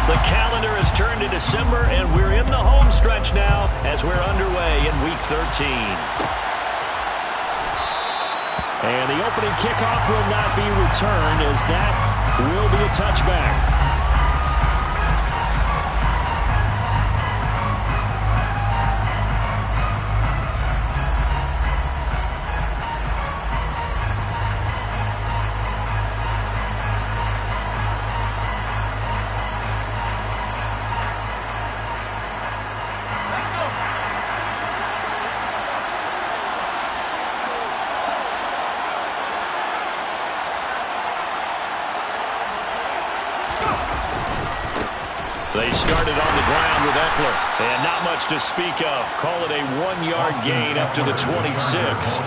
The calendar has turned to December, and we're in the home stretch now as we're underway in Week 13. And the opening kickoff will not be returned, as that will be a touchback. They started on the ground with Eckler, and not much to speak of. Call it a 1-yard gain up to the 26.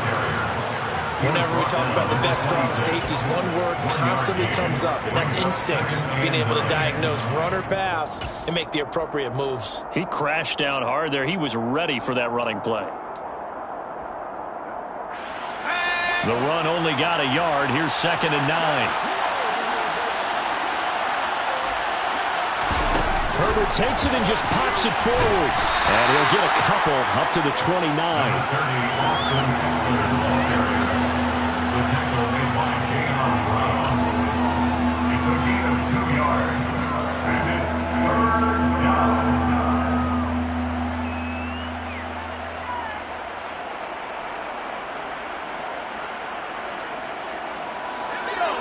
Whenever we talk about the best strong safeties, one word constantly comes up, and that's instincts. Being able to diagnose run or pass and make the appropriate moves. He crashed down hard there. He was ready for that running play. The run only got a yard. Here's 2nd and 9. Herbert takes it and just pops it forward. And he'll get a couple up to the 29. It's a gain of 2 yards. And it's 3rd down.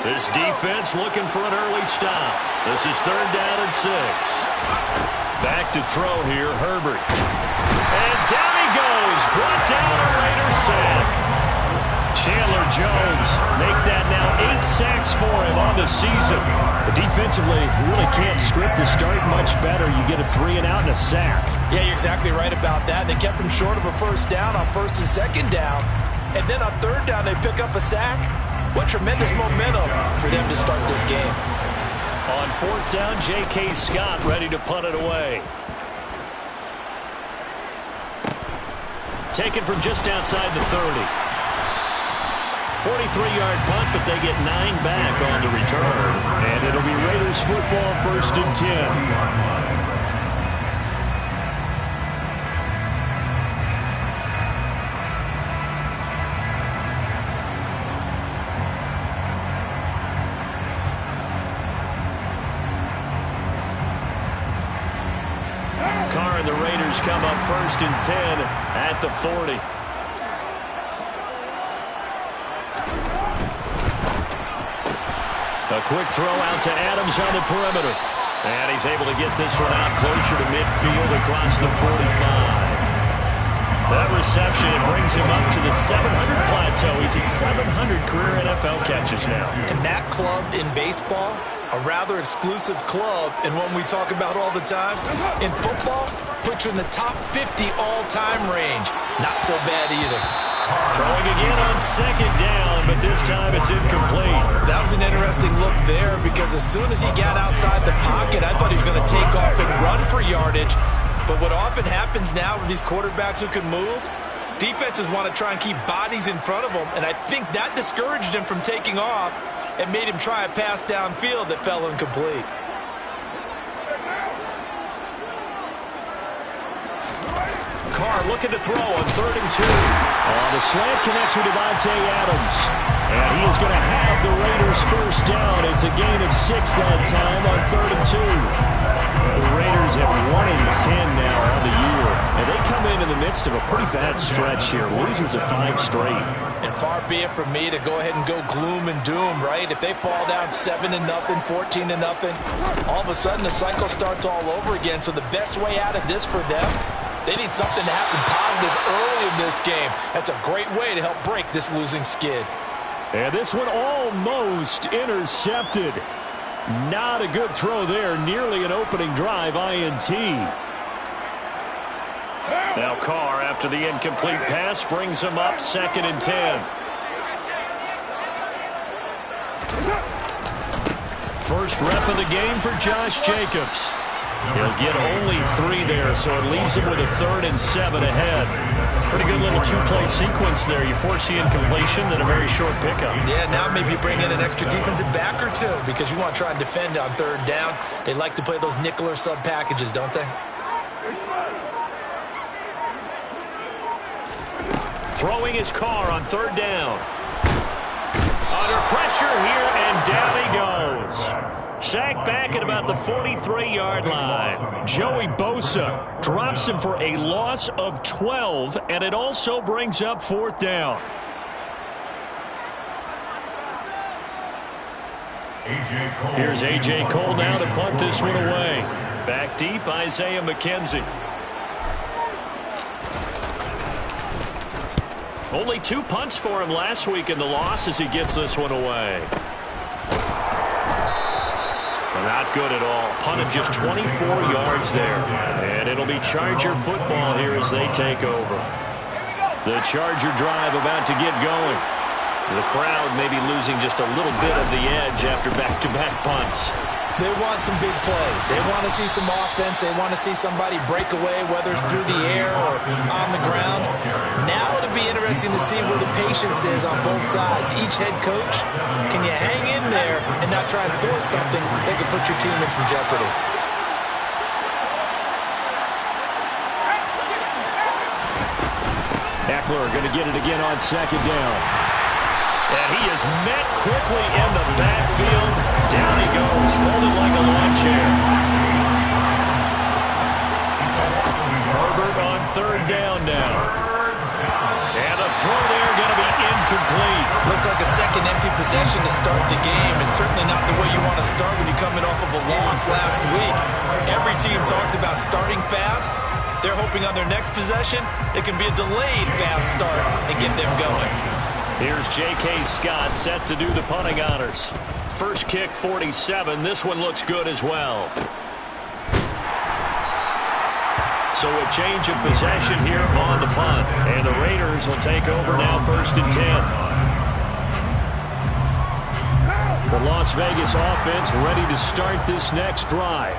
This defense looking for an early stop. This is 3rd down and 6. Back to throw here, Herbert. And down he goes. Brought down a Raider sack. Chandler Jones make that now 8 sacks for him on the season. Defensively, you really can't script the start much better. You get a 3 and out and a sack. Yeah, you're exactly right about that. They kept him short of a 1st down on 1st and 2nd down. And then on 3rd down, they pick up a sack. What tremendous momentum for them to start this game. On 4th down, J.K. Scott ready to punt it away. Taken from just outside the 30. 43-yard punt, but they get 9 back on the return. And it'll be Raiders football, 1st and 10. The Raiders come up 1st and 10 at the 40. A quick throw out to Adams on the perimeter. And he's able to get this one out closer to midfield across the 45. That reception, it brings him up to the 700 plateau. He's at 700 career NFL catches now. And that club in baseball, a rather exclusive club, and one we talk about all the time. In football, puts you in the top 50 all-time range. Not so bad either. Throwing again on 2nd down, but this time it's incomplete. That was an interesting look there, because as soon as he got outside the pocket, I thought he was going to take off and run for yardage. But what often happens now with these quarterbacks who can move, defenses want to try and keep bodies in front of them, and I think that discouraged him from taking off and made him try a pass downfield that fell incomplete. Carr looking to throw on 3rd and 2. The slant connects with Devontae Adams. And he is going to have the Raiders 1st down. It's a gain of 6 that time on 3rd and 2. The Raiders have 1 and 10 now on the year. And they come in the midst of a pretty bad stretch here. Losers of 5 straight. And far be it from me to go ahead and go gloom and doom, right? If they fall down 7-0, 14-0, all of a sudden the cycle starts all over again. So the best way out of this for them, they need something to happen positive early in this game. That's a great way to help break this losing skid. And this one almost intercepted. Not a good throw there. Nearly an opening drive INT. Now Carr, after the incomplete pass, brings him up 2nd and 10. First rep of the game for Josh Jacobs. He'll get only 3 there, so it leaves him with a 3rd and 7 ahead. Pretty good little 2-play sequence there. You force the incompletion, then a very short pickup. Yeah, now maybe bring in an extra defensive back or two because you want to try and defend on 3rd down. They like to play those nickel or sub packages, don't they? Throwing his car on 3rd down. Under pressure here, and down he goes. Sacked back at about the 43-yard line. Joey Bosa drops him for a loss of 12, and it also brings up 4th down. Here's A.J. Cole now to punt this one away. Back deep, Isaiah McKenzie. Only 2 punts for him last week in the loss as he gets this one away. Not good at all. Punted just 24 yards there. And it'll be Charger football here as they take over. The Charger drive about to get going. The crowd may be losing just a little bit of the edge after back-to-back punts. They want some big plays. They want to see some offense. They want to see somebody break away, whether it's through the air or on the ground. Now it'll be interesting to see where the patience is on both sides. Each head coach, can you hang in there and not try and force something that could put your team in some jeopardy? Eckler going to get it again on 2nd down. And he is met quickly in the backfield. Down he goes, folded like a lawn chair. Herbert on 3rd down now. And a throw there going to be incomplete. Looks like a second empty possession to start the game. It's certainly not the way you want to start when you're coming off of a loss last week. Every team talks about starting fast. They're hoping on their next possession, it can be a delayed fast start and get them going. Here's J.K. Scott set to do the punting honors. First kick, 47. This one looks good as well. So a change of possession here on the punt. And the Raiders will take over now 1st and 10. The Las Vegas offense ready to start this next drive.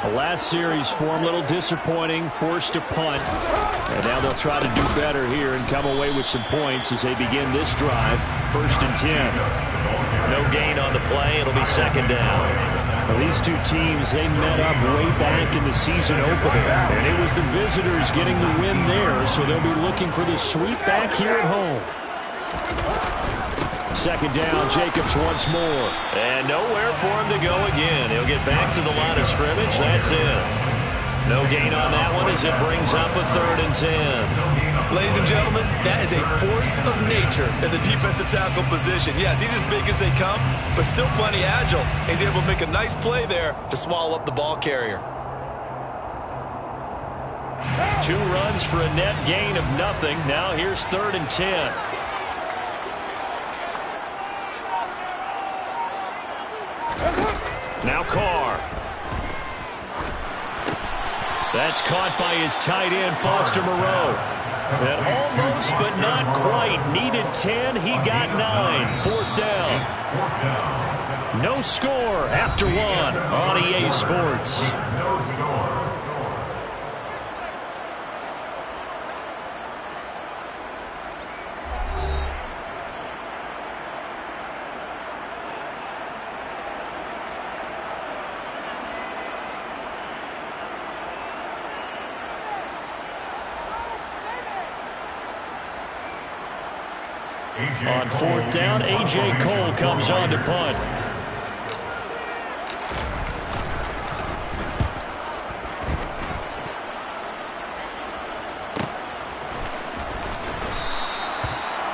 The last series for them, a little disappointing, forced to punt. And now they'll try to do better here and come away with some points as they begin this drive. 1st and 10. No gain on the play. It'll be 2nd down. Well, these two teams, they met up way back in the season opener. And it was the visitors getting the win there, so they'll be looking for the sweep back here at home. 2nd down, Jacobs once more. And nowhere for him to go again. He'll get back to the line of scrimmage. That's it. No gain on that one as it brings up a 3rd and 10. Ladies and gentlemen, that is a force of nature in the defensive tackle position. Yes, he's as big as they come, but still plenty agile. He's able to make a nice play there to swallow up the ball carrier. 2 runs for a net gain of nothing. Now here's 3rd and 10. Now Carr. That's caught by his tight end, Foster Moreau. And almost, but not quite. Needed 10. He got 9. 4th down. No score after 1 on EA Sports. No score. On 4th down, A.J. Cole comes on to punt.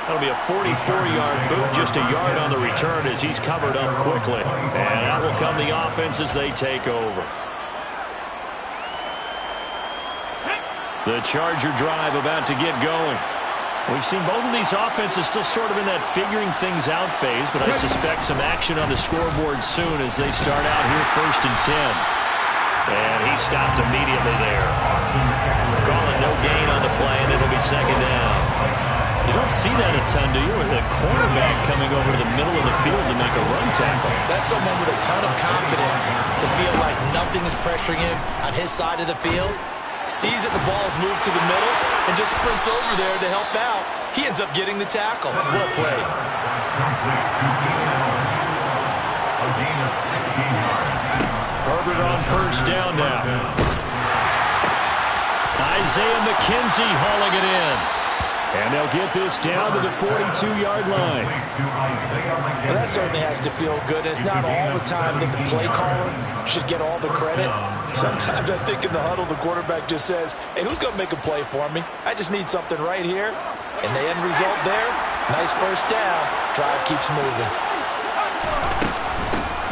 That'll be a 44-yard boot, just a yard on the return as he's covered up quickly. And out will come the offense as they take over. The Charger drive about to get going. We've seen both of these offenses still sort of in that figuring things out phase, but I suspect some action on the scoreboard soon as they start out here 1st and 10. And he stopped immediately there. Calling no gain on the play, and it'll be 2nd down. You don't see that a ton, do you? With a cornerback coming over to the middle of the field to make a run tackle. That's someone with a ton of confidence to feel like nothing is pressuring him on his side of the field. Sees that the ball's moved to the middle and just sprints over there to help out. He ends up getting the tackle. Well played. A gain of 16 yards. Herbert on first down now. Isaiah McKenzie hauling it in. And they'll get this down to the 42-yard line. Well, that certainly has to feel good. It's not all the time that the play caller should get all the credit. Sometimes I think in the huddle, the quarterback just says, hey, who's going to make a play for me? I just need something right here. And the end result there, nice first down. Drive keeps moving.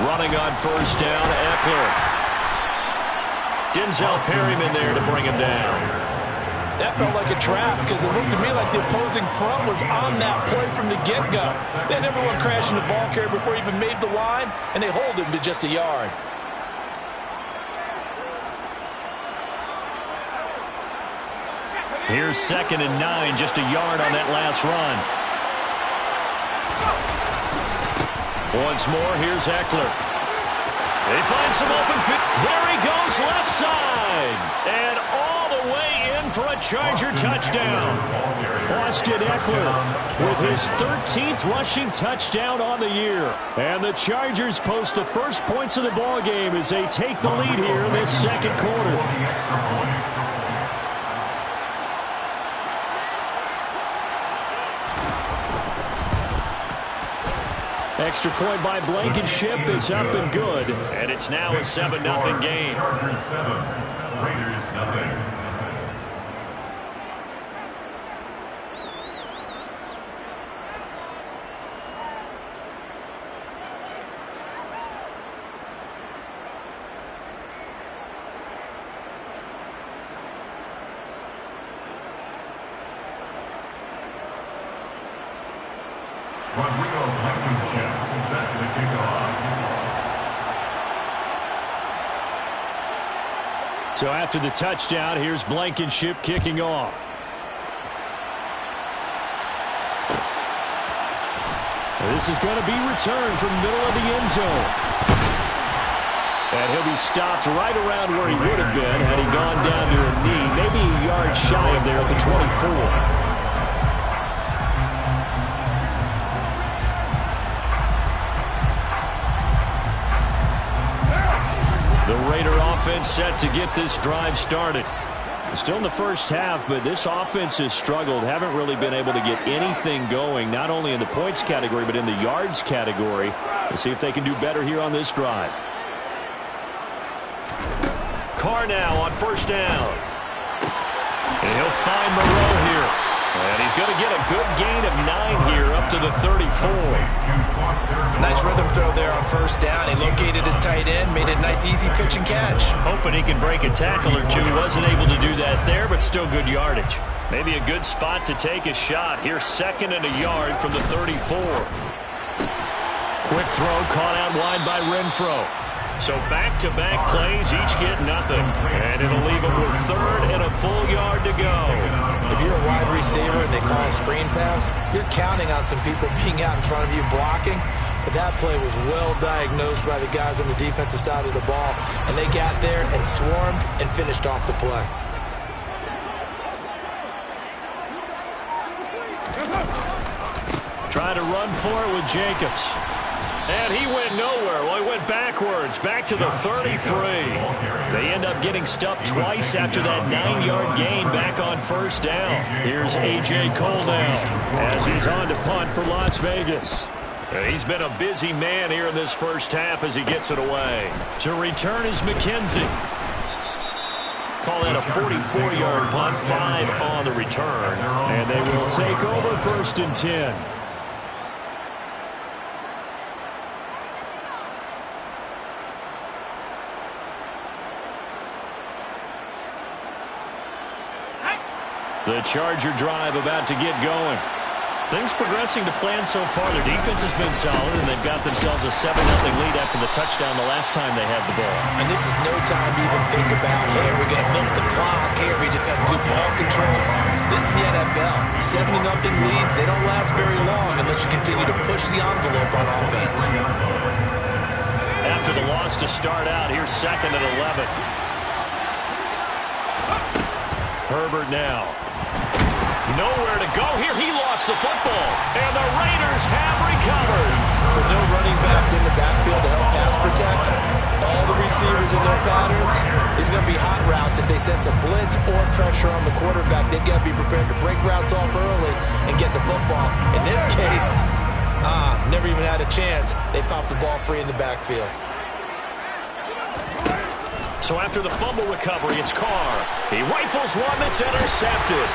Running on first down, Eckler. Denzel Perryman there to bring him down. That felt like a trap because it looked to me like the opposing front was on that play from the get-go. They had everyone crashing the ball carrier before he even made the line, and they hold him to just a yard. Here's 2nd and 9, just a yard on that last run. Once more, here's Eckler. They find some open field. There he goes, left side. And all the way in for a Charger touchdown. Austin Eckler with his 13th rushing touchdown on the year. And the Chargers post the first points of the ball game as they take the lead here in this second quarter. Extra point by Blankenship is up and good. And it's now a 7-0 game. Chargers 7, Raiders nothing. Rodrigo Blankenship set to kick off. So after the touchdown, here's Blankenship kicking off. This is going to be returned from the middle of the end zone. And he'll be stopped right around where he would have been had he gone down to a knee, maybe a yard shy of there at the 24. The Raider offense set to get this drive started. Still in the first half, but this offense has struggled. Haven't really been able to get anything going, not only in the points category, but in the yards category. We'll see if they can do better here on this drive. Carr now on first down. And he'll find Moreau here. And he's going to get a good gain of 9 here up to the 34. Nice rhythm throw there on first down. He located his tight end, made it a nice easy pitch and catch. Hoping he can break a tackle or two. Wasn't able to do that there, but still good yardage. Maybe a good spot to take a shot. Here's 2nd and a yard from the 34. Quick throw caught out wide by Renfro. So back-to-back plays, each get nothing. And it'll leave them with 3rd and a full yard to go. If you're a wide receiver and they call a screen pass, you're counting on some people being out in front of you blocking. But that play was well diagnosed by the guys on the defensive side of the ball. And they got there and swarmed and finished off the play. Try to run for it with Jacobs. And he went nowhere. Well, he went backwards, back to the 33. They end up getting stuffed twice after that 9-yard gain back on first down. Here's A.J. Cole now as he's on to punt for Las Vegas. And he's been a busy man here in this first half as he gets it away. To return is McKenzie. Call that a 44-yard punt, 5 on the return. And they will take over 1st and 10. The Charger drive about to get going. Things progressing to plan so far. Their defense has been solid, and they've got themselves a 7-0 lead after the touchdown the last time they had the ball. And this is no time to even think about, hey, we're going to milk the clock. Here, we just got good ball control. This is the NFL. 7-0 leads, they don't last very long unless you continue to push the envelope on offense. After the loss to start out, here's 2nd and 11. Herbert now. Nowhere to go here. He lost the football. And the Raiders have recovered. With no running backs in the backfield to help pass protect, all the receivers in their patterns, it's going to be hot routes. If they sense a blitz or pressure on the quarterback, they've got to be prepared to break routes off early and get the football. In this case, never even had a chance. They popped the ball free in the backfield. So after the fumble recovery, it's Carr. He rifles one that's intercepted.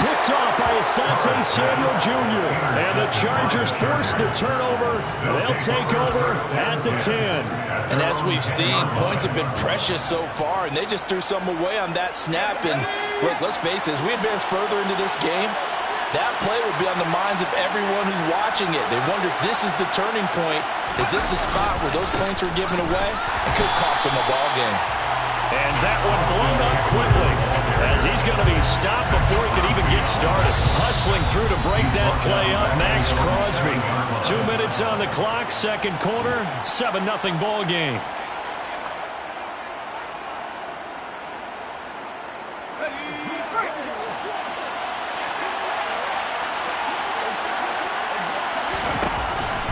Picked off by Asante Samuel Jr. And the Chargers force the turnover. They'll take over at the 10. And as we've seen, points have been precious so far, and they just threw some away on that snap. And look, let's face it, as we advance further into this game, that play will be on the minds of everyone who's watching it. They wonder if this is the turning point. Is this the spot where those points were given away? It could cost them a ball game. And that one blown up quickly, as he's going to be stopped before he could even get started. Hustling through to break that play up, Max Crosby. 2 minutes on the clock, second quarter, 7-0 ball game.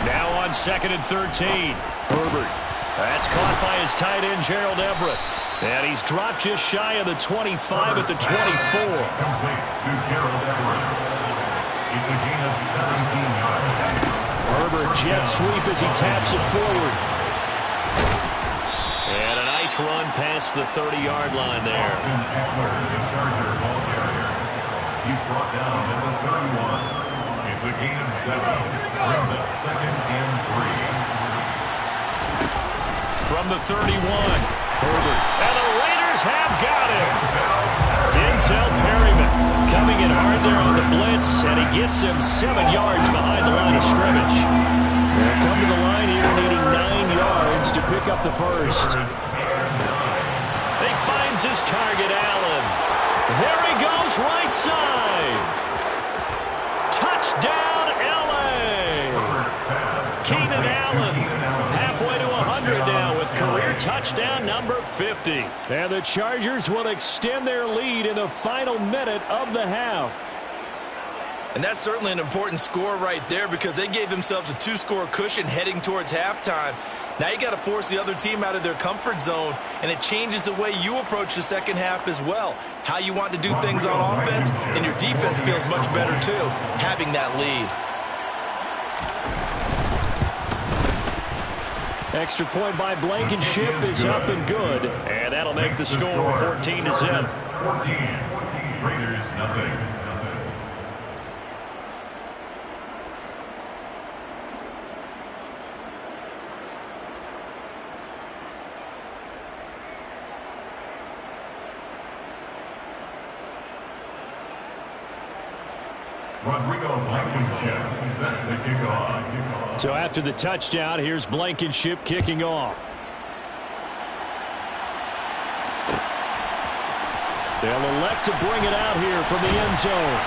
Now on 2nd and 13. Herbert. That's caught by his tight end, Gerald Everett. And he's dropped just shy of the 25 at the 24. Complete to Gerald Everett. It's a gain of 17 yards. Herbert jet sweep as he taps it forward. And a nice run past the 30-yard line there. Austin Eckler, the Charger ball carrier. He's brought down at the 31. It's a gain of 7. Brings up 2nd and 3. From the 31, Herbert. And the Raiders have got him. Denzel Perryman coming in hard there on the blitz, and he gets him 7 yards behind the line of scrimmage. They'll come to the line here needing 9 yards to pick up the first. He finds his target, Allen. There he goes, right side. Touchdown, L.A. Keenan Allen halfway to 100 now with career touchdown number 50. And the Chargers will extend their lead in the final minute of the half. And that's certainly an important score right there because they gave themselves a 2-score cushion heading towards halftime. Now you got to force the other team out of their comfort zone, and it changes the way you approach the second half as well. How you want to do things on offense, and your defense feels much better too, having that lead. Extra point by Blankenship is up and good, and that'll make the score 14-0. 14. Raiders nothing. Rodrigo Blankenship set to kick off. So after the touchdown, here's Blankenship kicking off. They'll elect to bring it out here from the end zone.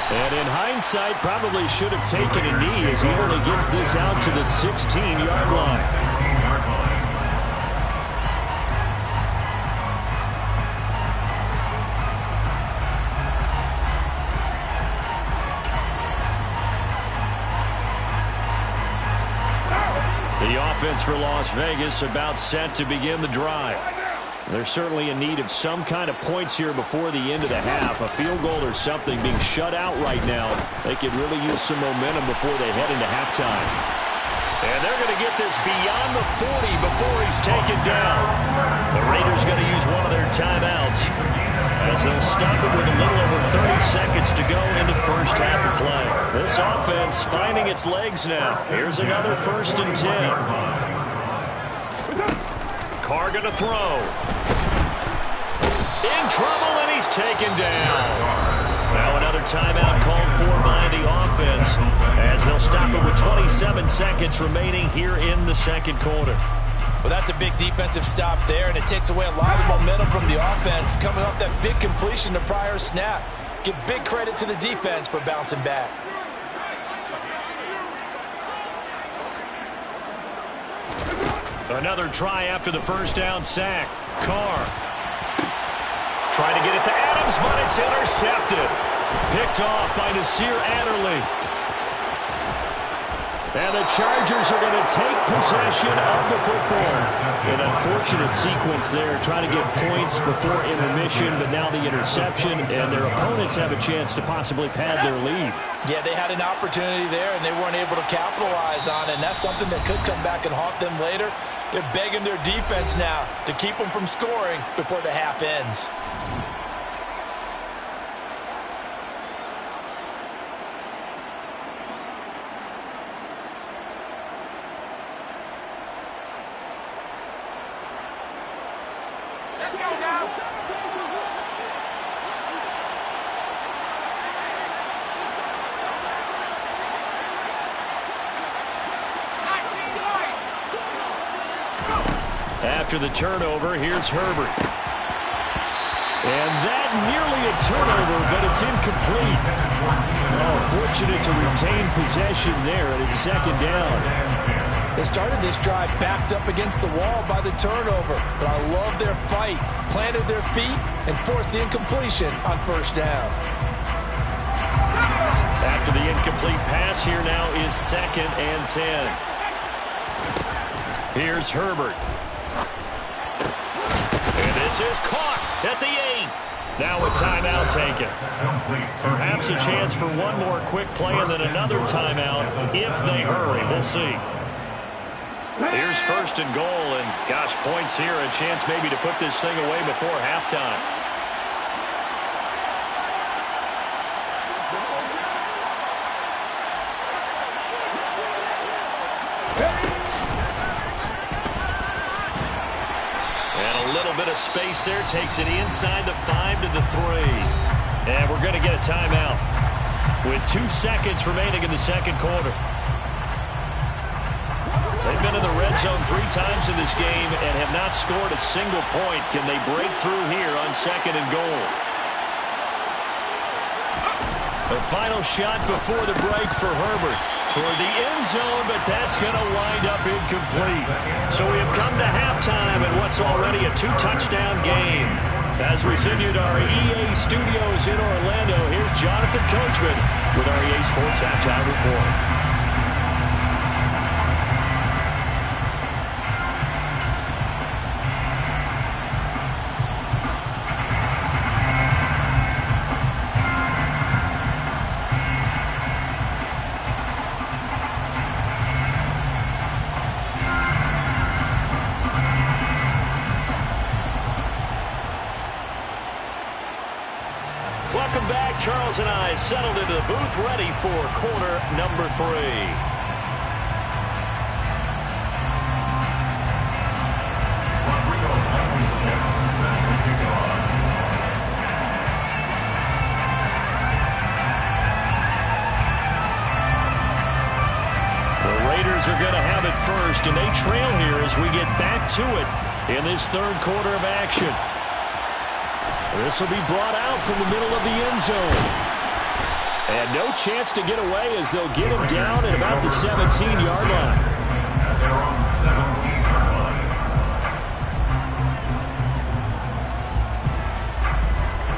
And in hindsight, probably should have taken a knee as he only gets this out to the 16-yard line. 16-yard line. The offense for Las Vegas about set to begin the drive. They're certainly in need of some kind of points here before the end of the half. A field goal or something being shut out right now. They could really use some momentum before they head into halftime. And they're going to get this beyond the 40 before he's taken down. The Raiders going to use one of their timeouts as they'll stop it with a little over 30 seconds to go in the first half of play. This offense finding its legs now. Here's another 1st and 10. Carr going to throw. In trouble, and he's taken down. Now an Another timeout called for by the offense as they'll stop it with 27 seconds remaining here in the second quarter. Well, that's a big defensive stop there, and it takes away a lot of the momentum from the offense coming off that big completion the prior snap. Give big credit to the defense for bouncing back. Another try after the first down sack. Carr trying to get it to Adams, but it's intercepted. Picked off by Nasir Adderley. And the Chargers are going to take possession of the football. An unfortunate sequence there, trying to get points before intermission, but now the interception, and their opponents have a chance to possibly pad their lead. Yeah, they had an opportunity there, and they weren't able to capitalize on it, and that's something that could come back and haunt them later. They're begging their defense now to keep them from scoring before the half ends. After the turnover, here's Herbert. And that nearly a turnover, but it's incomplete. Oh, fortunate to retain possession there, and it's second down. They started this drive backed up against the wall by the turnover, but I love their fight. Planted their feet and forced the incompletion on first down. After the incomplete pass, here now is 2nd and 10. Here's Herbert. And this is caught at the 8. Now a timeout taken. Perhaps a chance for one more quick play and then another timeout if they hurry. We'll see. Here's 1st and goal, and gosh, points here. A chance maybe to put this thing away before halftime. Space there, takes it inside the 5 to the 3. And we're going to get a timeout with 2 seconds remaining in the second quarter. They've been in the red zone 3 times in this game and have not scored a single point. Can they break through here on 2nd and goal? The final shot before the break for Herbert. Toward the end zone, but that's going to wind up incomplete. So we have come to halftime in what's already a 2-touchdown game. As we send you to our EA studios in Orlando, here's Jonathan Coachman with our EA Sports Halftime Report. Charles and I settled into the booth, ready for quarter number 3. The Raiders are going to have it first, and they trail here as we get back to it in this third quarter of action. This will be brought out from the middle of the end zone. And no chance to get away as they'll get him down at about the 17-yard line. They're on the 17-yard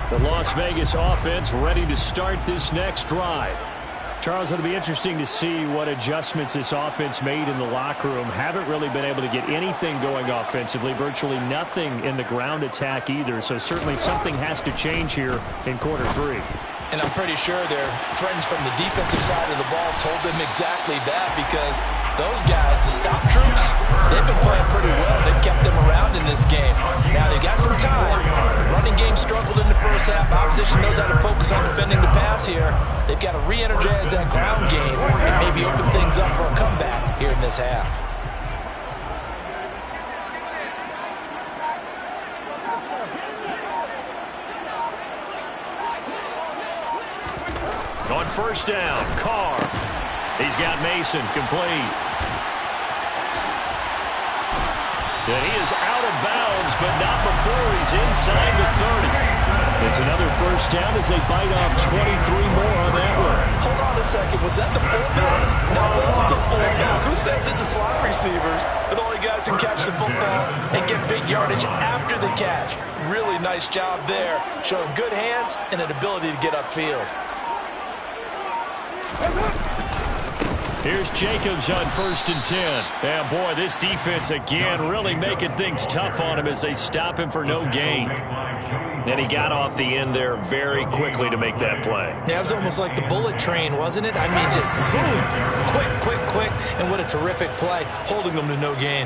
line. The Las Vegas offense ready to start this next drive. Charles, it'll be interesting to see what adjustments this offense made in the locker room. Haven't really been able to get anything going offensively, virtually nothing in the ground attack either. So certainly something has to change here in quarter 3. And I'm pretty sure their friends from the defensive side of the ball told them exactly that, because those guys, the stop troops, they've been playing pretty well. They've kept them around in this game. Now, they got some time. Running game struggled in the first half. Opposition knows how to focus on defending the pass here. They've got to re-energize that ground game and maybe open things up for a comeback here in this half. On first down, Carr. He's got Mason complete. And he is out of bounds, but not before he's inside the 30. It's another first down as they bite off 23 more on that one. Hold on a second. Was that the fullback? No, that was the fullback. Who says it to slot receivers? They're the only guys who catch the football and get big yardage after the catch. Really nice job there, showing good hands and an ability to get upfield. Here's Jacobs on first and 10. And boy, this defense again really making things tough on him as they stop him for no gain. And he got off the end there very quickly to make that play. Yeah, it was almost like the bullet train, wasn't it? I mean, just zoom, quick, and what a terrific play, holding them to no gain.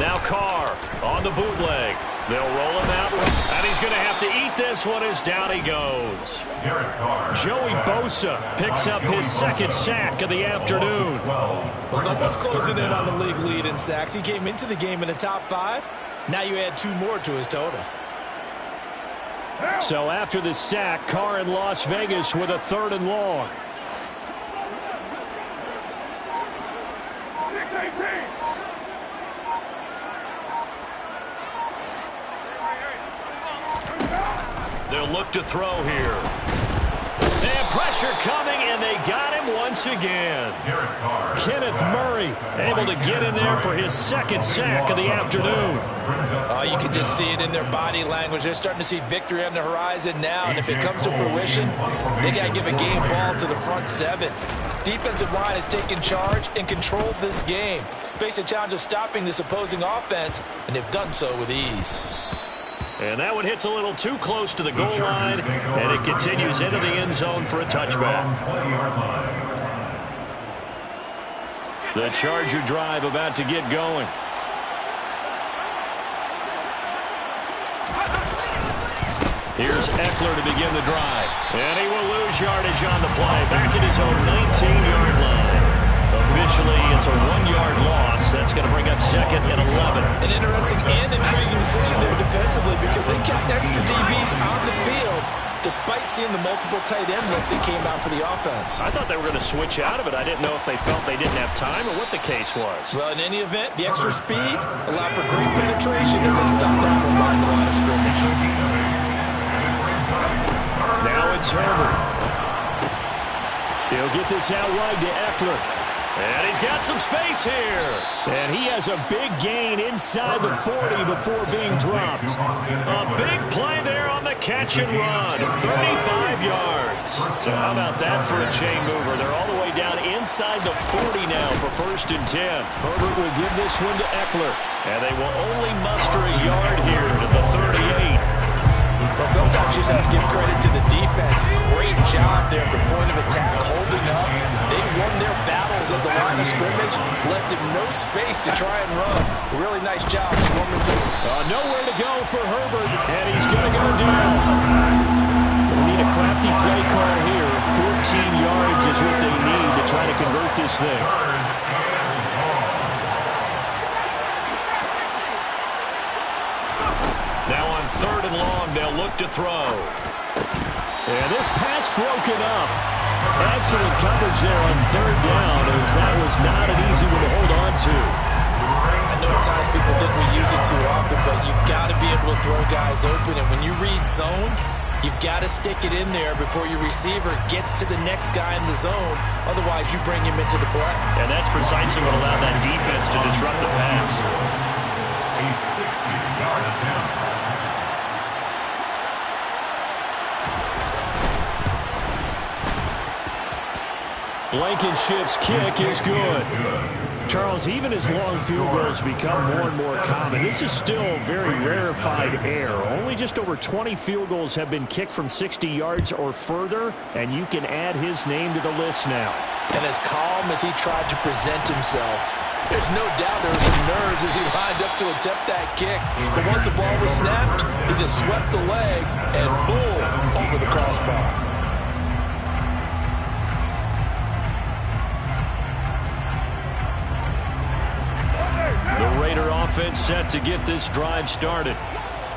Now Carr on the bootleg. They'll roll him out, and he's going to have to eat this one as down he goes. Joey Bosa picks up his second sack of the afternoon. Well, someone's closing in on the league lead in sacks. He came into the game in the top 5. Now you add 2 more to his total. So after the sack, Carr in Las Vegas with a 3rd and long. They'll look to throw here. And pressure coming, and they got him once again. Kenneth Murray able to get in there for his second sack of the afternoon. Oh, you can just see it in their body language. They're starting to see victory on the horizon now, and if it comes to fruition, they got to give a game ball to the front 7. Defensive line has taken charge and controlled this game. Face a challenge of stopping this opposing offense, and they've done so with ease. And that one hits a little too close to the goal line, and it continues into the end zone for a touchback. The Charger drive about to get going. Here's Eckler to begin the drive. And he will lose yardage on the play. Back at his own 19-yard line. Officially, it's a 1-yard loss. That's going to bring up 2nd and 11. An interesting and intriguing decision there defensively because they kept extra DBs on the field despite seeing the multiple tight end look that came out for the offense. I thought they were going to switch out of it. I didn't know if they felt they didn't have time or what the case was. Well, in any event, the extra speed allowed for great penetration as they stopped down the line of scrimmage. Now it's Herbert. He'll get this out wide to Eckler. And he's got some space here. And he has a big gain inside the 40 before being dropped. A big play there on the catch and run. 35 yards. So how about that for a chain mover? They're all the way down inside the 40 now for 1st and 10. Herbert will give this one to Eckler. And they will only muster a yard here to the 38. Well, sometimes you just have to give credit to the defense. Great job there at the point of attack, holding up. They won their battles at the line of scrimmage, left him no space to try and run. Really nice job swarming to him. Nowhere to go for Herbert, and he's going to go down. They need a crafty play call here. 14 yards is what they need to try to convert this thing. Now on 3rd and long, they'll look to throw. And this pass broken up. Excellent coverage there on 3rd down, as that was not an easy one to hold on to. I know at times people think we use it too often, but you've got to be able to throw guys open. And when you read zone, you've got to stick it in there before your receiver gets to the next guy in the zone. Otherwise, you bring him into the play. And that's precisely what allowed that defense to disrupt the pass. A 60-yard attempt. Blankenship's kick is good. Charles, even as long field goals become more and more common, this is still very rarefied air. Only just over 20 field goals have been kicked from 60 yards or further, and you can add his name to the list now. And as calm as he tried to present himself, there's no doubt there was some nerves as he lined up to attempt that kick. But once the ball was snapped, he just swept the leg and boom, over the crossbar. The Raider offense set to get this drive started.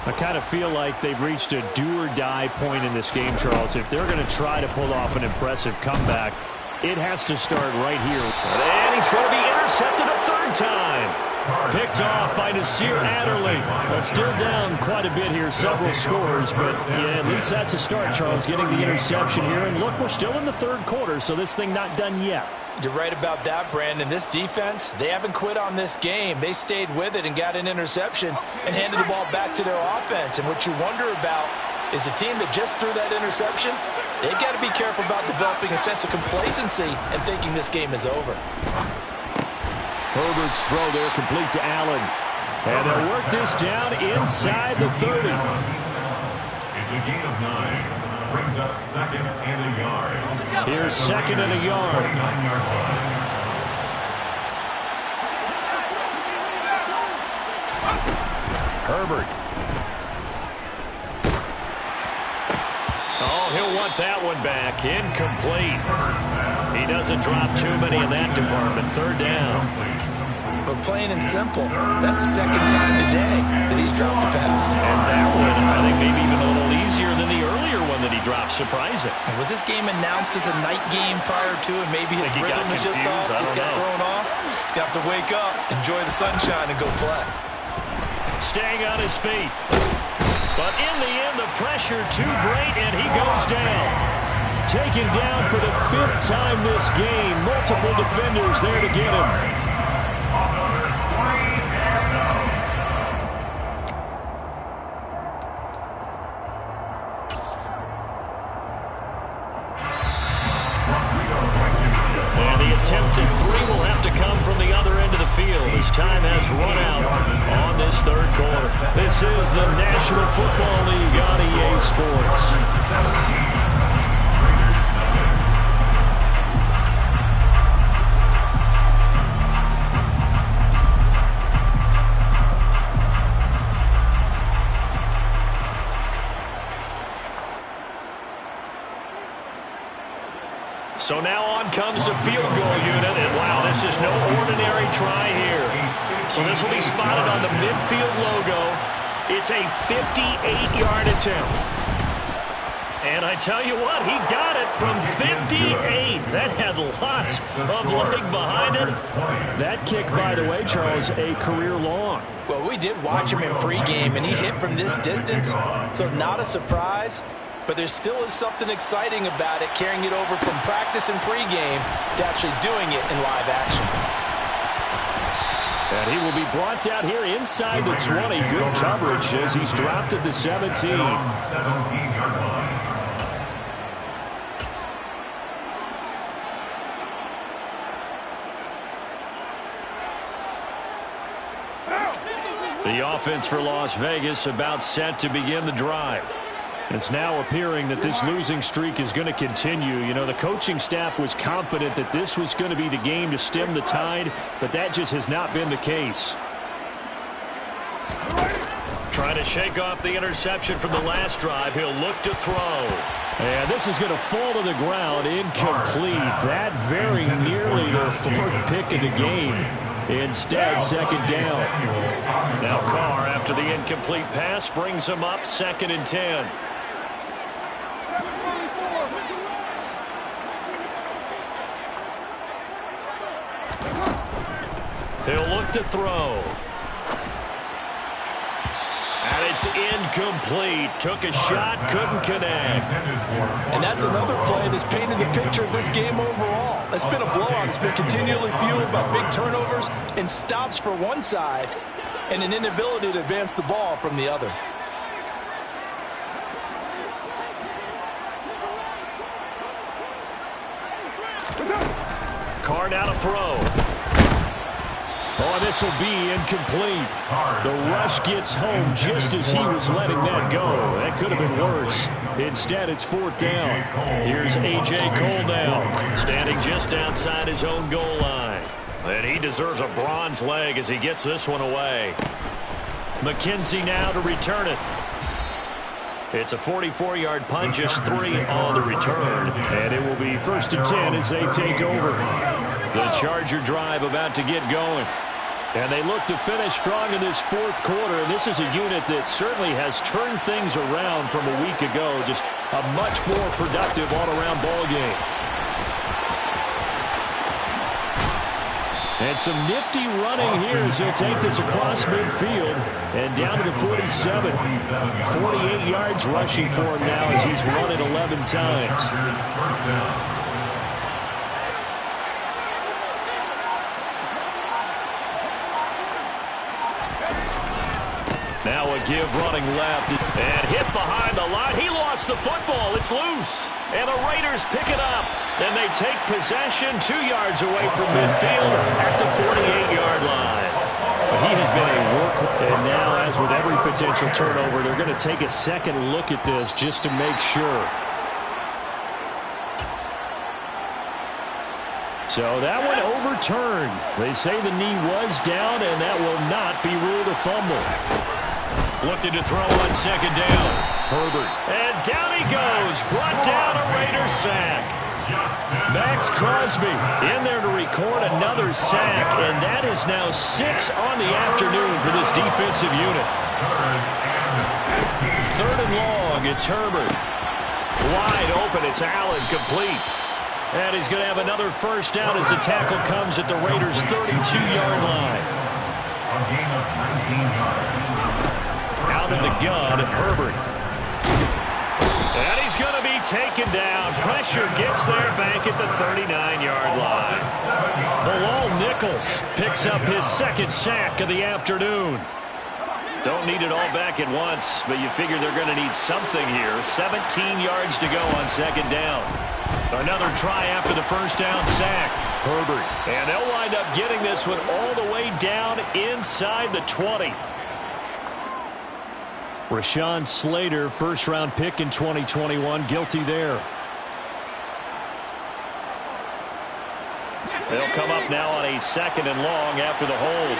I kind of feel like they've reached a do-or-die point in this game, Charles. If they're going to try to pull off an impressive comeback, it has to start right here. And he's going to be intercepted a third time. Picked off by Nasir Adderley. Well, still down quite a bit here, several scores, but yeah, at least that's a start, Charles, getting the interception here. And look, we're still in the third quarter, so this thing not done yet. You're right about that, Brandon. This defense, they haven't quit on this game. They stayed with it and got an interception and handed the ball back to their offense. And what you wonder about is the team that just threw that interception, they've got to be careful about developing a sense of complacency and thinking this game is over. Herbert's throw there complete to Allen. And they'll work this down inside the 30. It's a gain of 9. Brings up second and a yard. Here's second and a yard. 29-yard line. Herbert. Oh, he'll want that one back. Incomplete. He doesn't drop too many in that department. Third down. But plain and simple, that's the second time today that he's dropped a pass. And that one, I think, maybe even a little easier than the earlier one that he dropped. Surprising. Was this game announced as a night game prior to, and maybe his rhythm is just off? He's got thrown off. He's got to wake up, enjoy the sunshine, and go play. Staying on his feet. But in the end, the pressure too great, and he goes down. Taken down for the 5th time this game. Multiple defenders there to get him. And the attempted 3 will have to come from the other end of the field as time has run out on this third quarter. This is the National Football League on EA Sports. So now on comes the field goal unit, and wow, this is no ordinary try here. So this will be spotted on the midfield logo. It's a 58-yard attempt. And I tell you what, he got it from 58. That had lots of leg behind it. That kick, by the way, Charles, a career long. Well, we did watch him in pregame, and he hit from this distance, so not a surprise. But there still is something exciting about it, carrying it over from practice and pregame to actually doing it in live action. And he will be brought down here inside the 20. Good coverage as he's dropped at the 17. The offense for Las Vegas about set to begin the drive. It's now appearing that this losing streak is going to continue. You know, the coaching staff was confident that this was going to be the game to stem the tide, but that just has not been the case. Trying to shake off the interception from the last drive. He'll look to throw. And this is going to fall to the ground. Incomplete. That very nearly their 4th pick of the game. Instead, second down. Now Carr, after the incomplete pass, brings him up 2nd and 10. He'll look to throw. And it's incomplete. Took a shot, couldn't connect. And that's another play that's painted the picture of this game overall. It's been a blowout. It's been continually fueled by big turnovers and stops for one side and an inability to advance the ball from the other. Carr now to throw. Oh, this will be incomplete. The rush gets home just as he was letting that go. That could have been worse. Instead, it's 4th down. Here's A.J. Cole now, standing just outside his own goal line. And he deserves a bronze leg as he gets this one away. McKenzie now to return it. It's a 44-yard punt, just 3 on the return. And it will be 1st and 10 as they take over. The Charger drive about to get going. And they look to finish strong in this fourth quarter. And this is a unit that certainly has turned things around from a week ago. Just a much more productive all-around ball game. And some nifty running here as he'll take this across midfield and down to the 47. 48 yards rushing for him now as he's run it 11 times. Now a give running left and hit behind the line. He lost the football. It's loose. And the Raiders pick it up. And they take possession 2 yards away from midfield at the 48-yard line. He has been a workhorse. And now, as with every potential turnover, they're going to take a second look at this just to make sure. So that one overturned. They say the knee was down, and that will not be ruled a fumble. Looking to throw on second down. Herbert. And down he goes. Brought down a Raiders sack. Max Crosby in there to record another sack, and that is now 6 on the afternoon for this defensive unit. Third and long, it's Herbert. Wide open, it's Allen, complete. And he's going to have another first down as the tackle comes at the Raiders' 32-yard line. Out of the gun, Herbert. And he's going to be taken down. Pressure gets there back at the 39-yard line. Bilal Nichols picks up his second sack of the afternoon. Don't need it all back at once, but you figure they're going to need something here. 17 yards to go on second down. Another try after the first down sack. Herbert. And they'll wind up getting this one all the way down inside the 20. Rashawn Slater, first-round pick in 2021, guilty there. They'll come up now on a second and long after the hold.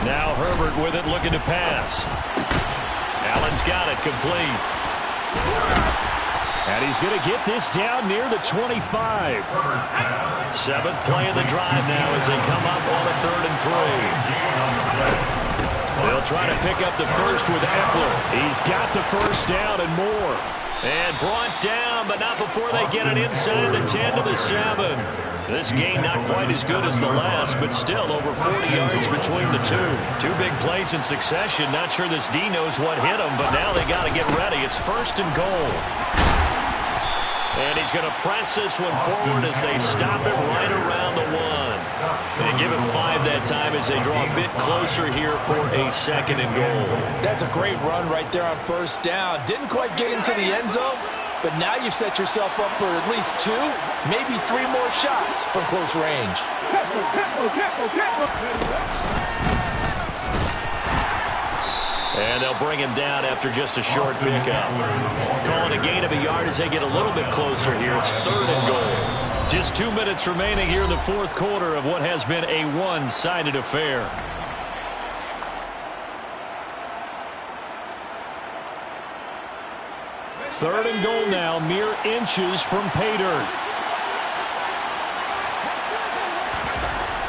Now Herbert with it, looking to pass. Allen's got it, complete. And he's going to get this down near the 25. Seventh play of the drive now as they come up on a 3rd and 3. They'll try to pick up the first with Eckler. He's got the first down and more. And brought down, but not before they get it inside the 10 to the 7. This game not quite as good as the last, but still over 40 yards between the two. Two big plays in succession. Not sure this D knows what hit him, but now they got to get ready. It's 1st and goal. And he's going to press this one forward as they stop it right around the 1. And give him 5 that time as they draw a bit closer here for a 2nd and goal. That's a great run right there on first down. Didn't quite get into the end zone, but now you've set yourself up for at least 2, maybe 3 more shots from close range. And they'll bring him down after just a short pickup. Calling a gain of a yard as they get a little bit closer here. It's 3rd and goal. Just 2 minutes remaining here in the fourth quarter of what has been a one-sided affair. Third and goal now, mere inches from pay dirt.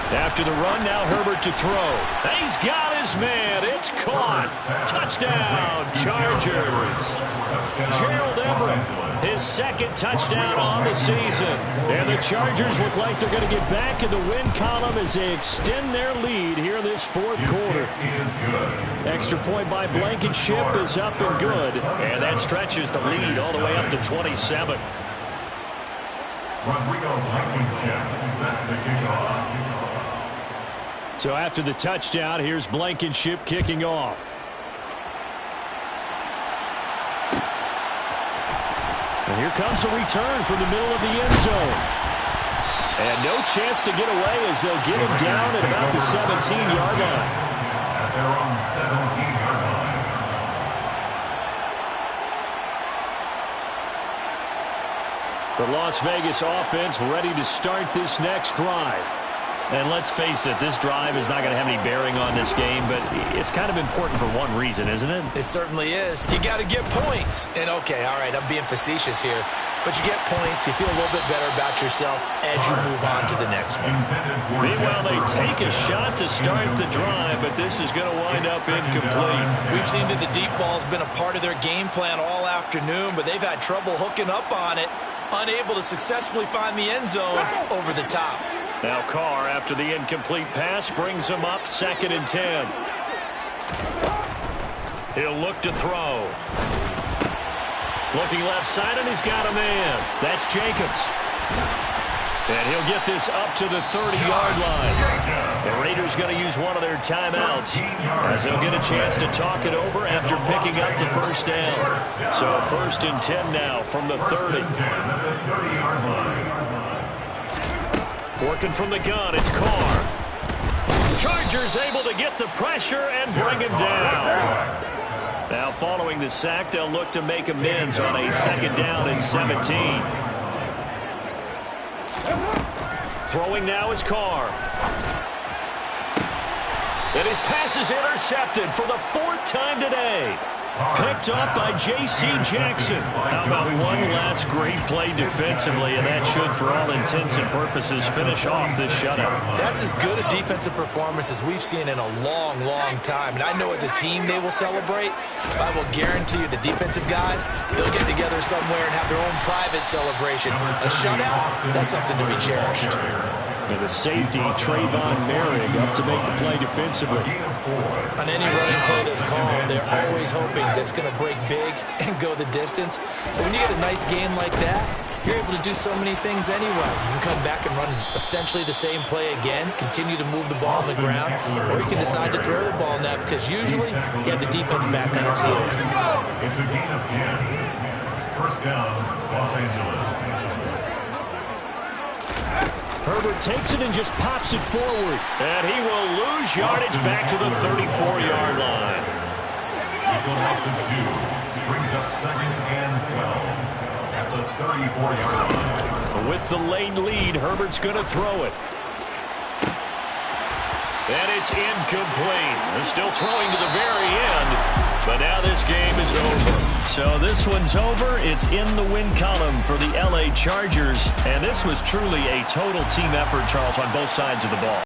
After the run, now Herbert to throw. He's got his man. It's caught. Touchdown, Chargers. Gerald Everett, his 2nd touchdown on the season. And the Chargers look like they're going to get back in the win column as they extend their lead here in this fourth quarter. Extra point by Blankenship is up and good. And that stretches the lead all the way up to 27. Rodrigo Blankenship set to kick off. So after the touchdown, here's Blankenship kicking off. And here comes a return from the middle of the end zone. And no chance to get away as they'll get him down at about the 17-yard line. At their own 17-yard line. The Las Vegas offense ready to start this next drive. And let's face it, this drive is not going to have any bearing on this game, but it's kind of important for one reason, isn't it? It certainly is. You got to get points. And, okay, all right, I'm being facetious here. But you get points, you feel a little bit better about yourself as you move on to the next one. Meanwhile, they take a shot to start the drive, but this is going to wind up incomplete. We've seen that the deep ball has been a part of their game plan all afternoon, but they've had trouble hooking up on it, unable to successfully find the end zone over the top. Now Carr, after the incomplete pass, brings him up 2nd and 10. He'll look to throw. Looking left side, and he's got a man. That's Jacobs. And he'll get this up to the 30-yard line. The Raiders going to use one of their timeouts as they'll get a chance to talk it over after picking up the first down. So 1st and 10 now from the 30. Working from the gun, it's Carr. Chargers able to get the pressure and bring him down. Now following the sack, they'll look to make amends on a 2nd down and 17. Throwing now is Carr. And his pass is intercepted for the 4th time today. Picked up by J.C. Jackson. How about one last great play defensively, and that should, for all intents and purposes, finish off this shutout. That's as good a defensive performance as we've seen in a long, long time. And I know as a team they will celebrate, but I will guarantee you the defensive guys, they'll get together somewhere and have their own private celebration. A shutout, that's something to be cherished. And the safety, Trayvon Merrick, up to make the play defensively. On any running play that's called, they're always hoping that it's going to break big and go the distance. But when you get a nice game like that, you're able to do so many things anyway. You can come back and run essentially the same play again, continue to move the ball on the ground, or you can decide to throw the ball now because usually you have the defense back on its heels. It's a gain of 10. First down, Los Angeles. Herbert takes it and just pops it forward. And he will lose yardage back to the 34-yard line. It's a loss of 2. Brings up 2nd and 12 at the 34-yard line. With the late lead, Herbert's going to throw it. And it's incomplete. They're still throwing to the very end. But now this game is over. So this one's over. It's in the win column for the LA Chargers. And this was truly a total team effort, Charles, on both sides of the ball.